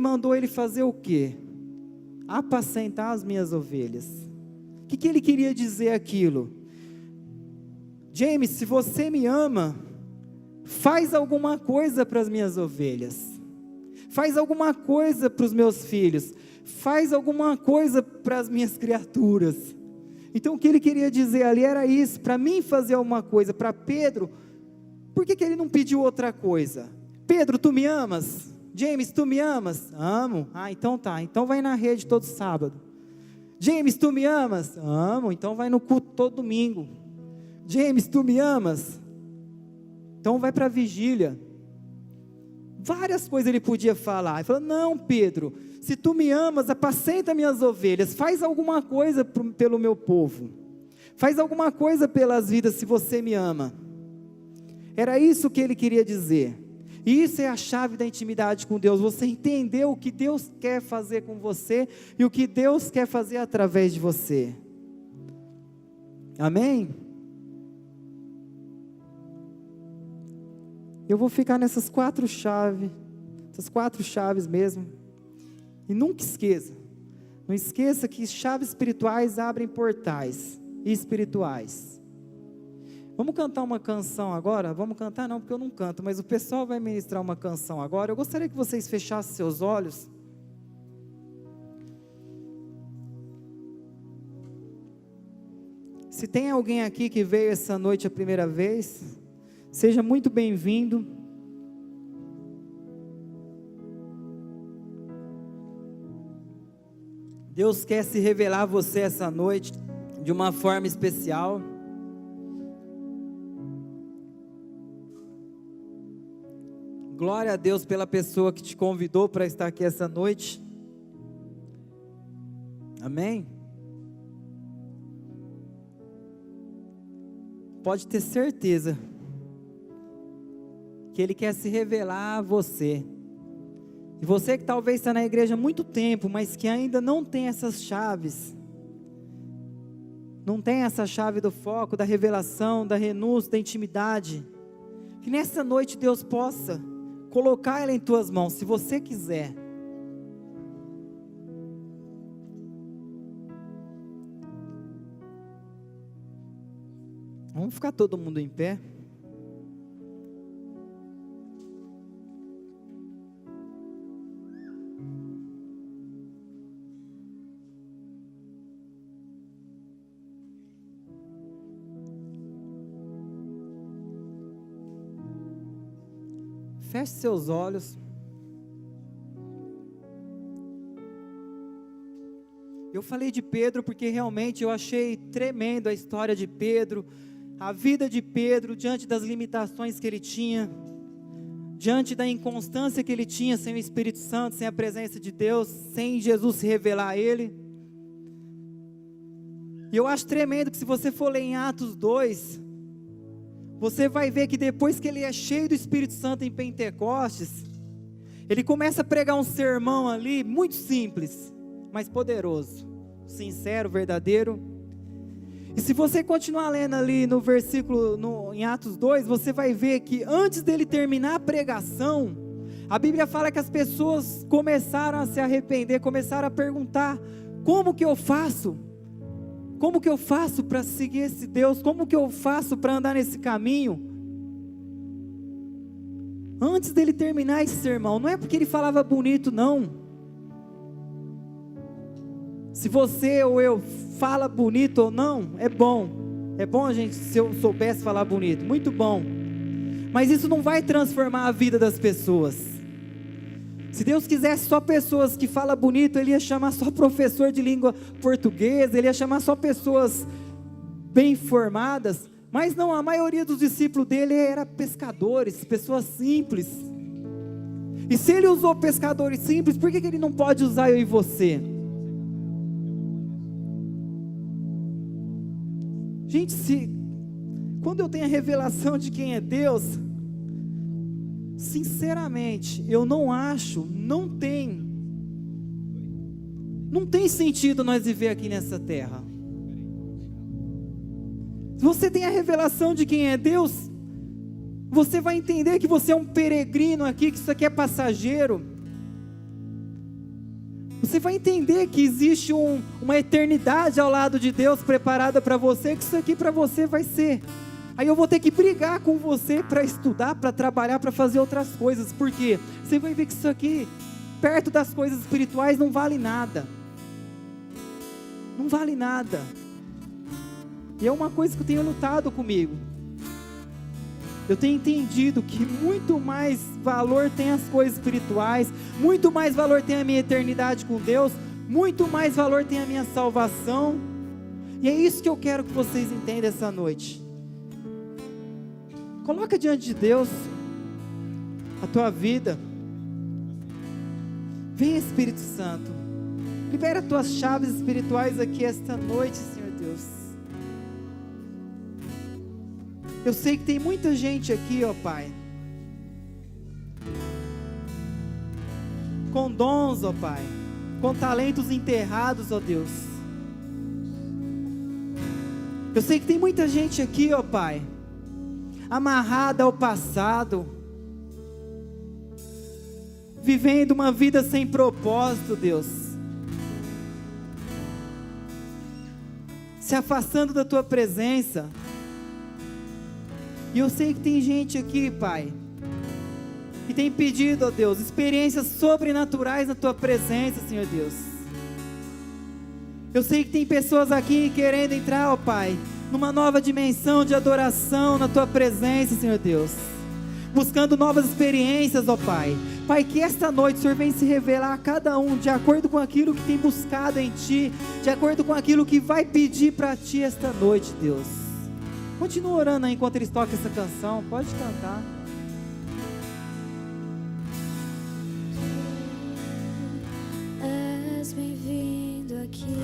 mandou ele fazer o quê? Apacentar as minhas ovelhas. O que ele queria dizer aquilo? James, se você me ama, faz alguma coisa para as minhas ovelhas, faz alguma coisa para os meus filhos, faz alguma coisa para as minhas criaturas. Então o que ele queria dizer ali era isso, para mim fazer alguma coisa. Para Pedro, por que ele não pediu outra coisa? Pedro, tu me amas? James, tu me amas? Amo. Então tá, então vai na rede todo sábado. James, tu me amas? Amo, então vai no culto todo domingo. James, tu me amas? Então vai para a vigília. Várias coisas ele podia falar. Ele falou, não Pedro, se tu me amas, apacenta minhas ovelhas, faz alguma coisa pelo meu povo, faz alguma coisa pelas vidas se você me ama. Era isso que ele queria dizer. E isso é a chave da intimidade com Deus, você entender o que Deus quer fazer com você, e o que Deus quer fazer através de você. Amém? Eu vou ficar nessas 4 chaves, essas 4 chaves mesmo, e nunca esqueça, não esqueça que chaves espirituais abrem portais espirituais. Vamos cantar uma canção agora? Vamos cantar não, porque eu não canto, mas o pessoal vai ministrar uma canção agora. Eu gostaria que vocês fechassem seus olhos. Se tem alguém aqui que veio essa noite a primeira vez, seja muito bem-vindo. Deus quer se revelar a você essa noite de uma forma especial. Glória a Deus pela pessoa que te convidou para estar aqui essa noite. Amém? Pode ter certeza que Ele quer se revelar a você. E você que talvez está na igreja há muito tempo, mas que ainda não tem essas chaves, não tem essa chave do foco, da revelação, da renúncia, da intimidade, que nessa noite Deus possa colocar ela em tuas mãos, se você quiser. Vamos ficar todo mundo em pé. Feche seus olhos. Eu falei de Pedro porque realmente eu achei tremendo a história de Pedro, a vida de Pedro diante das limitações que ele tinha, diante da inconstância que ele tinha sem o Espírito Santo, sem a presença de Deus, sem Jesus se revelar a ele. E eu acho tremendo que se você for ler em Atos 2, você vai ver que depois que ele é cheio do Espírito Santo em Pentecostes, ele começa a pregar um sermão ali, muito simples, mas poderoso, sincero, verdadeiro. E se você continuar lendo ali no versículo, em Atos 2, você vai ver que antes dele terminar a pregação, a Bíblia fala que as pessoas começaram a se arrepender, começaram a perguntar, como que eu faço? Como que eu faço para seguir esse Deus? Como que eu faço para andar nesse caminho? Antes dele terminar esse sermão, não é porque ele falava bonito não. Se você ou eu fala bonito ou não, é bom a gente, se eu soubesse falar bonito, muito bom, mas isso não vai transformar a vida das pessoas. Se Deus quisesse só pessoas que falam bonito, Ele ia chamar só professor de língua portuguesa, Ele ia chamar só pessoas bem formadas, mas não, a maioria dos discípulos dele era pescadores, pessoas simples. E se Ele usou pescadores simples, por que Ele não pode usar eu e você? Gente, quando eu tenho a revelação de quem é Deus, sinceramente, eu não acho, não tem sentido nós viver aqui nessa terra. Se você tem a revelação de quem é Deus, você vai entender que você é um peregrino aqui, que isso aqui é passageiro. Você vai entender que existe uma eternidade ao lado de Deus preparada para você, que isso aqui para você vai ser. Aí eu vou ter que brigar com você para estudar, para trabalhar, para fazer outras coisas. Por quê? Você vai ver que isso aqui, perto das coisas espirituais, não vale nada. Não vale nada. E é uma coisa que eu tenho lutado comigo. Eu tenho entendido que muito mais valor tem as coisas espirituais, muito mais valor tem a minha eternidade com Deus, muito mais valor tem a minha salvação. E é isso que eu quero que vocês entendam essa noite. Coloca diante de Deus a tua vida. Vem, Espírito Santo, libera as tuas chaves espirituais aqui esta noite, Senhor Deus. Eu sei que tem muita gente aqui, ó Pai, com dons, ó Pai, com talentos enterrados, ó Deus. Eu sei que tem muita gente aqui, ó Pai, amarrada ao passado, vivendo uma vida sem propósito, Deus, se afastando da Tua presença. E eu sei que tem gente aqui, Pai, que tem pedido, ó Deus, experiências sobrenaturais na Tua presença, Senhor Deus. Eu sei que tem pessoas aqui querendo entrar, ó Pai, numa nova dimensão de adoração na Tua presença, Senhor Deus, buscando novas experiências, ó Pai. Pai, que esta noite o Senhor venha se revelar a cada um, de acordo com aquilo que tem buscado em Ti, de acordo com aquilo que vai pedir para Ti esta noite, Deus. Continua orando aí enquanto eles tocam essa canção, pode cantar. És bem-vindo aqui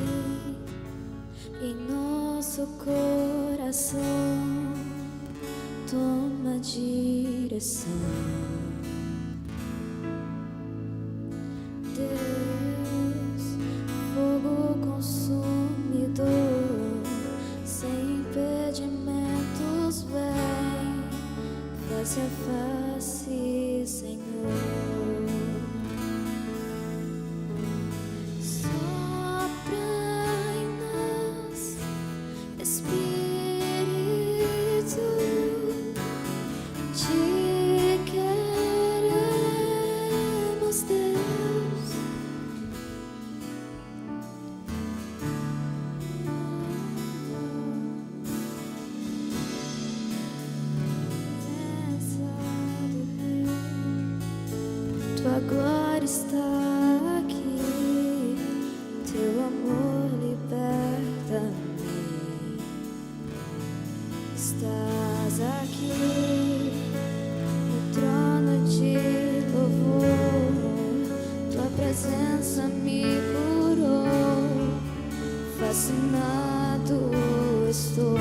em nosso coração, toma direção. Deus, fogo consumidor, sem impedimentos vem, face a face, Senhor. Tua glória está aqui, Teu amor liberta-me. Estás aqui no trono de louvor, Tua presença me curou, fascinado estou.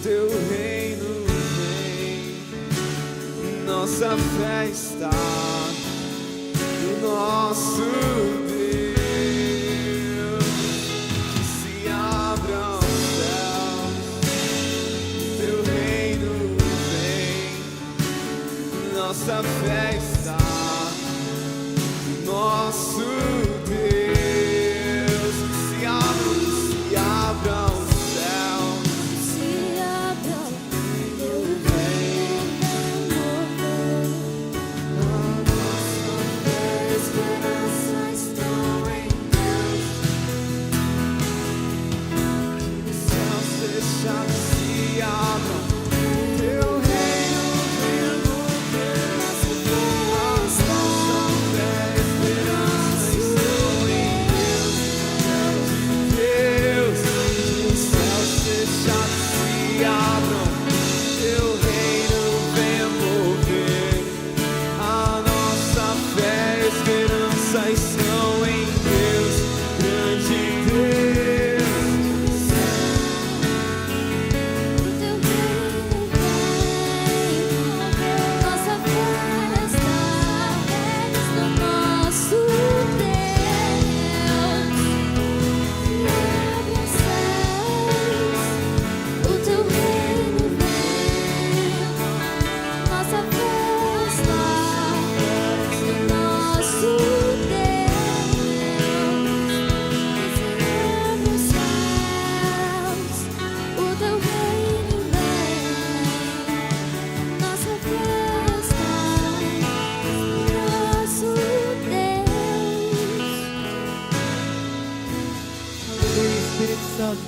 Teu reino vem, nossa fé está no nosso Deus. Que se abram os céus, Teu reino vem, nossa fé está no nosso Deus. Que se abram os Esperança.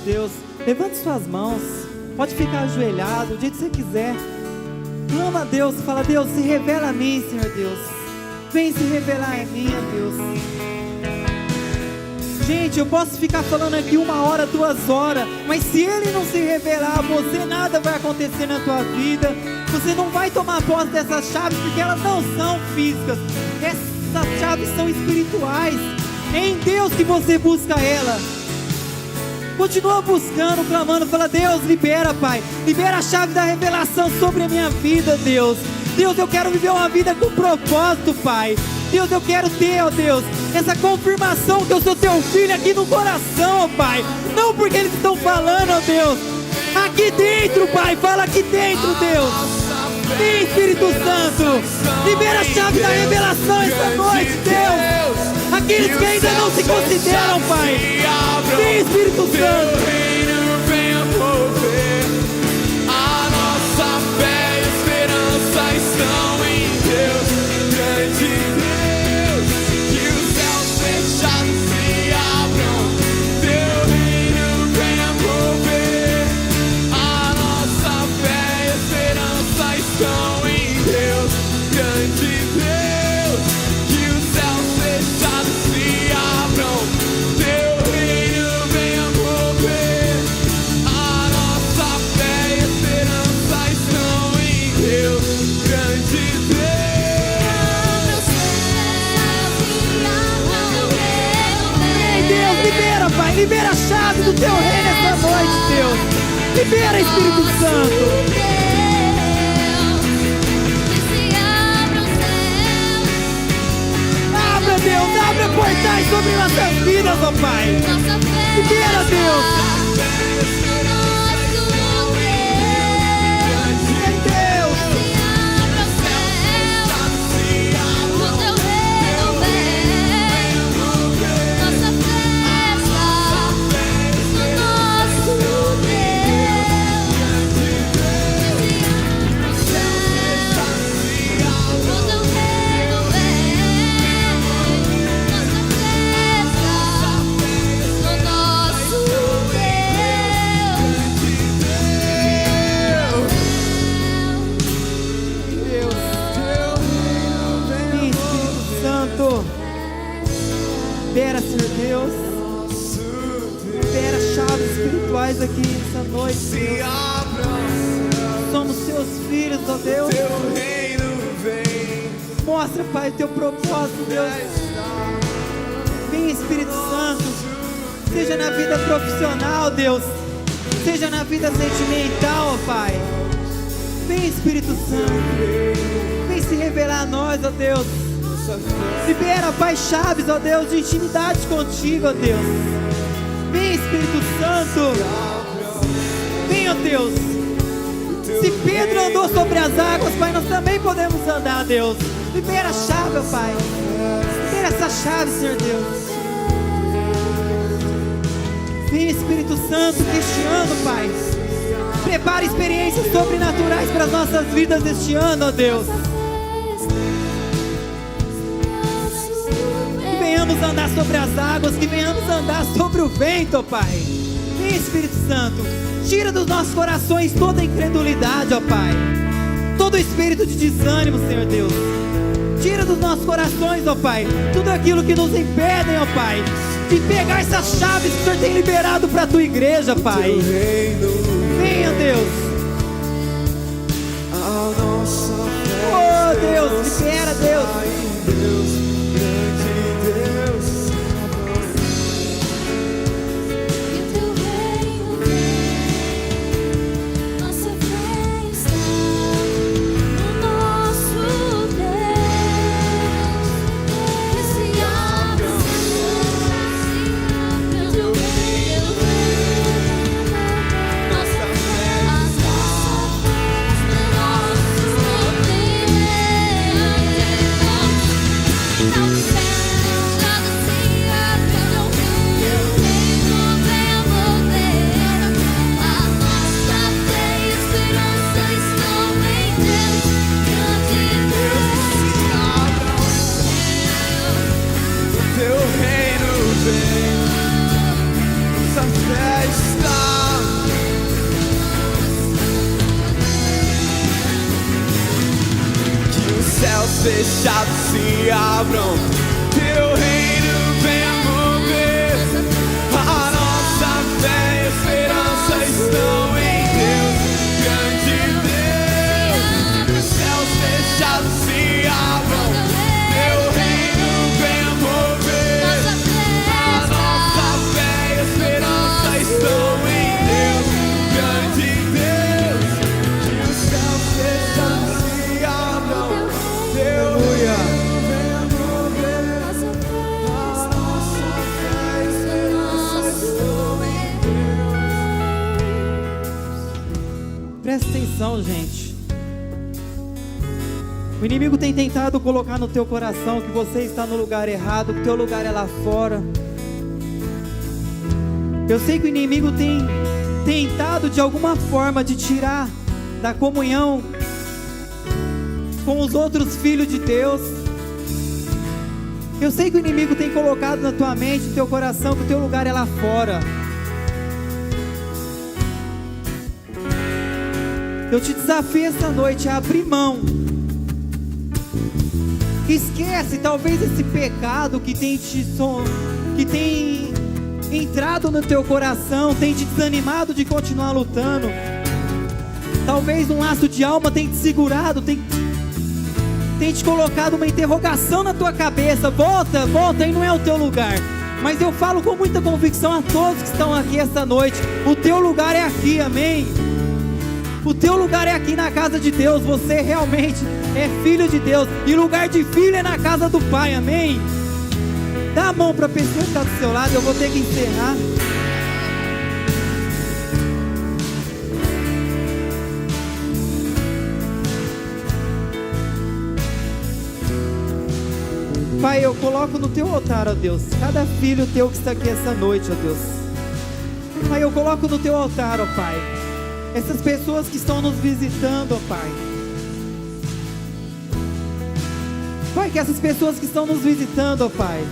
Deus. Levante suas mãos, pode ficar ajoelhado, do jeito que você quiser. Clama a Deus, fala: Deus, se revela a mim, Senhor Deus. Vem se revelar em mim, ó Deus. Gente, eu posso ficar falando aqui 1 hora, 2 horas, mas se Ele não se revelar a você, nada vai acontecer na tua vida. Você não vai tomar posse dessas chaves, porque elas não são físicas. Essas chaves são espirituais. É em Deus que você busca ela. Continua buscando, clamando, fala: Deus, libera, Pai. Libera a chave da revelação sobre a minha vida, Deus. Deus, eu quero viver uma vida com propósito, Pai. Deus, eu quero ter, ó Deus, essa confirmação que eu sou teu filho aqui no coração, ó Pai. Não porque eles estão falando, ó Deus. Aqui dentro, Pai, fala aqui dentro, Deus. Vem, Espírito Santo, libera a chave da revelação essa noite, Deus. Aqueles que ainda não se consideram, Pai. Vem, Espírito Santo. A nossa fé e esperança estão em Deus, grande Deus. Que os céus fechados se abram, teu reino venha mover. A nossa fé e esperança estão em Deus, grande Deus. Que os céus fechados se abram, teu reino venha mover. A nossa fé e esperança estão em Deus, grande Deus. Vem, Deus, libera, Pai. Libera a chave do teu reino essa noite, Deus. Libera, Espírito Santo. Abra, Deus, abra portais sobre nossas vidas, ó Pai. Libera, Deus. Vem, Deus. Vem, Espírito Santo. Libera, Senhor Deus. Libera chaves espirituais aqui nessa noite, Se Deus. abra, Somos teus filhos, ó Deus. teu reino vem. Mostra, Pai, teu propósito, Deus. Vem, Espírito Santo. Seja na vida profissional, Deus. Seja na vida sentimental, ó Pai. Vem, Espírito Santo. Vem se revelar a nós, ó Deus. Libera, Pai, chaves, ó Deus, de intimidade contigo, ó Deus. Vem, Espírito Santo. Vem, ó Deus. Se Pedro andou sobre as águas, Pai, nós também podemos andar, Deus. Libera a chave, ó Pai. Libera essa chave, Senhor Deus. Vem, Espírito Santo, este ano, Pai. Prepara experiências sobrenaturais para as nossas vidas este ano, ó Deus. Que venhamos andar sobre as águas, que venhamos andar sobre o vento, ó Pai. Vem, Espírito Santo. Tira dos nossos corações toda a incredulidade, ó Pai. Todo espírito de desânimo, Senhor Deus. Tira dos nossos corações, ó Pai, tudo aquilo que nos impedem, ó Pai, de pegar essas chaves que o Senhor tem liberado para a tua igreja, Pai. Venha, Deus. A nossa fé Oh, Deus, libera, Deus. em Deus, grande Deus. fechados se abram, teu reino venha mover. A nossa fé e esperança estão em Deus, grande Deus. Os céus fechados se abram, teu reino venha mover. A nossa fé e esperança estão em Deus, grande Deus. Que os céus fechados se abram, teu reino venha mover. A nossa fé e esperança estão em Deus. Presta atenção, gente. O inimigo tem tentado colocar no teu coração que você está no lugar errado, que o teu lugar é lá fora. Eu sei que o inimigo tem tentado de alguma forma te tirar da comunhão com os outros filhos de Deus. Eu sei que o inimigo tem colocado na tua mente, no teu coração, que o teu lugar é lá fora. Eu te desafio essa noite a abrir mão. Esquece talvez esse pecado que tem entrado no teu coração, tem te desanimado de continuar lutando. Talvez um laço de alma tem te segurado, tem te colocado uma interrogação na tua cabeça. Volta, aí não é o teu lugar. Mas eu falo com muita convicção a todos que estão aqui essa noite: o teu lugar é aqui, amém? O teu lugar é aqui na casa de Deus. Você realmente é filho de Deus, e lugar de filho é na casa do Pai, amém? Dá a mão para a pessoa que está do seu lado, eu vou ter que encerrar. Pai, eu coloco no teu altar, ó Deus, cada filho teu que está aqui essa noite, ó Deus. Pai, eu coloco no teu altar, ó Pai, essas pessoas que estão nos visitando, ó Pai. Pai, que essas pessoas que estão nos visitando, ó Pai,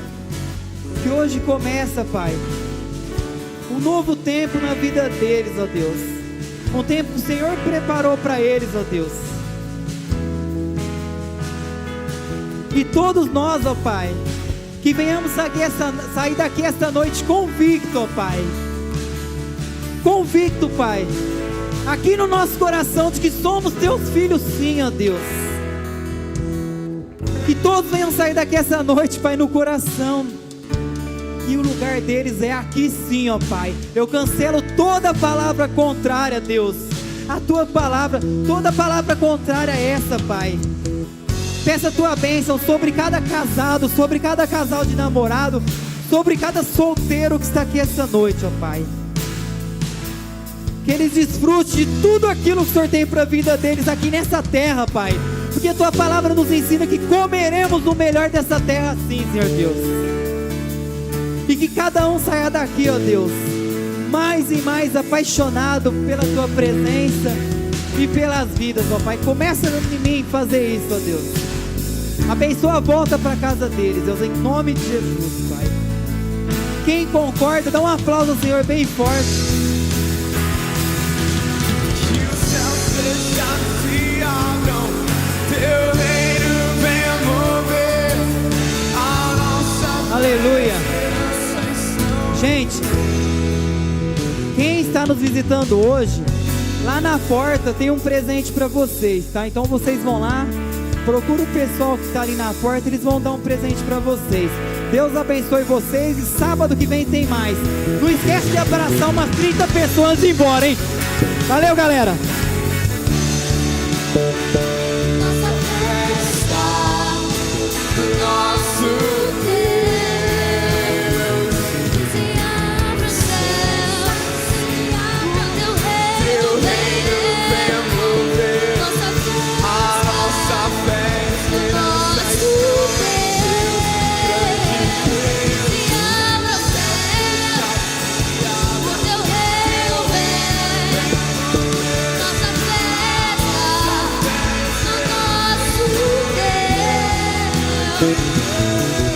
que hoje começa, Pai, um novo tempo na vida deles, ó Deus. Um tempo que o Senhor preparou para eles, ó Deus. E todos nós, ó Pai, que venhamos sair daqui esta noite convicto, ó Pai. Convicto, Pai, aqui no nosso coração, de que somos teus filhos sim, ó Deus. Que todos venham sair daqui essa noite, Pai, no coração, e o lugar deles é aqui sim, ó Pai. Eu cancelo toda palavra contrária, Deus. A tua palavra, toda palavra contrária é essa, Pai. Peça a tua bênção sobre cada casado, sobre cada casal de namorado, sobre cada solteiro que está aqui essa noite, ó Pai. Que eles desfrutem de tudo aquilo que o Senhor tem para a vida deles aqui nessa terra, Pai. Porque a tua palavra nos ensina que comeremos o melhor dessa terra sim, Senhor Deus. E que cada um saia daqui, ó Deus, mais e mais apaixonado pela tua presença e pelas vidas, ó Pai. Começa em mim fazer isso, ó Deus. Abençoa a volta para a casa deles, Deus, em nome de Jesus, Pai. Quem concorda, dá um aplauso ao Senhor bem forte. Que os céus fechados se abram, teu reino venha mover. A nossa Aleluia. esperança estão. Gente, quem está nos visitando hoje, lá na porta tem um presente para vocês, tá? Então vocês vão lá, procura o pessoal que está ali na porta, eles vão dar um presente para vocês. Deus abençoe vocês, e sábado que vem tem mais. Não esquece de abraçar umas 30 pessoas antes de ir embora, hein? Valeu, galera! Nossa fé está no nosso Deus. Se abra o céu, se abra o teu Teu reino venha mover. Nossa fé A nossa fé e no esperança nosso estão. Deus. Se abra o céu, o teu reino vem. Nossa fé está no nosso Deus.